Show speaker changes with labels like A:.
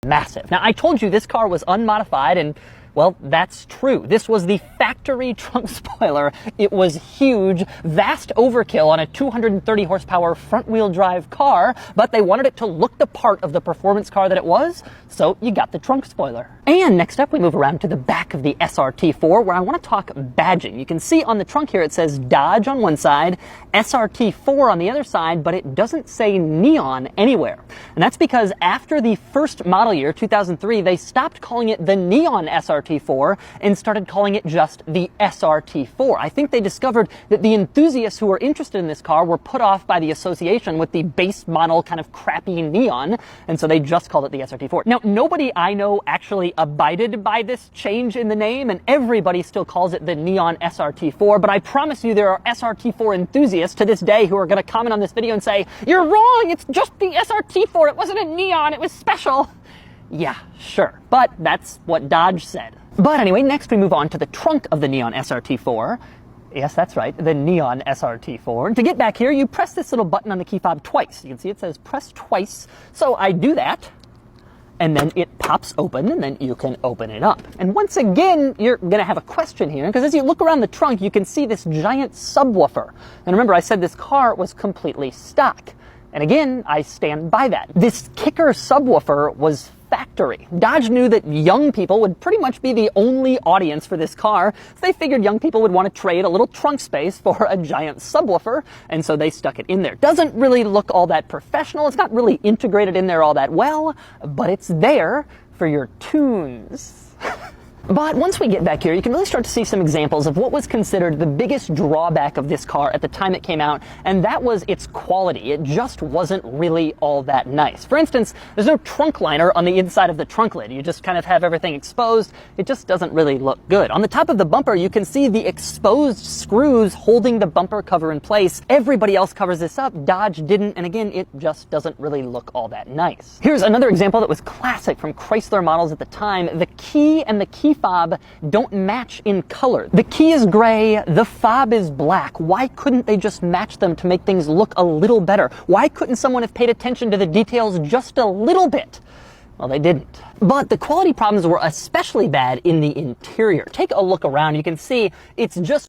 A: massive. Now, I told you this car was unmodified, and well, that's true. This was the factory trunk spoiler. It was huge, vast overkill on a 230 horsepower front-wheel drive car, but they wanted it to look the part of the performance car that it was, so you got the trunk spoiler. And next up, we move around to the back of the SRT4, where I want to talk badging. You can see on the trunk here it says Dodge on one side, SRT4 on the other side, but it doesn't say Neon anywhere. And that's because after the first model year, 2003, they stopped calling it the Neon SRT4 and started calling it just the SRT4. I think they discovered that the enthusiasts who were interested in this car were put off by the association with the base model kind of crappy Neon, and so they just called it the SRT4. Now, nobody I know actually abided by this change in the name, and everybody still calls it the Neon SRT4, but I promise you there are SRT4 enthusiasts to this day who are going to comment on this video and say, "You're wrong, it's just the SRT4, it wasn't a Neon, it was special." Yeah, sure, but that's what Dodge said. But anyway, next we move on to the trunk of the Neon SRT4. Yes, that's right, the Neon SRT4. And to get back here, you press this little button on the key fob twice. You can see it says press twice. So I do that, and then it pops open, and then you can open it up. And once again, you're going to have a question here, because as you look around the trunk, you can see this giant subwoofer. And remember, I said this car was completely stock. And again, I stand by that. This kicker subwoofer was factory. Dodge knew that young people would pretty much be the only audience for this car, so they figured young people would want to trade a little trunk space for a giant subwoofer, and so they stuck it in there. Doesn't really look all that professional, it's not really integrated in there all that well, but it's there for your tunes. But once we get back here, you can really start to see some examples of what was considered the biggest drawback of this car at the time it came out, and that was its quality. It just wasn't really all that nice. For instance, there's no trunk liner on the inside of the trunk lid. You just kind of have everything exposed. It just doesn't really look good. On the top of the bumper, you can see the exposed screws holding the bumper cover in place. Everybody else covers this up. Dodge didn't, and again, it just doesn't really look all that nice. Here's another example that was classic from Chrysler models at the time. The key and the key fob don't match in color. The key is gray, the fob is black. Why couldn't they just match them to make things look a little better? Why couldn't someone have paid attention to the details just a little bit? Well, they didn't. But the quality problems were especially bad in the interior. Take a look around. You can see it's just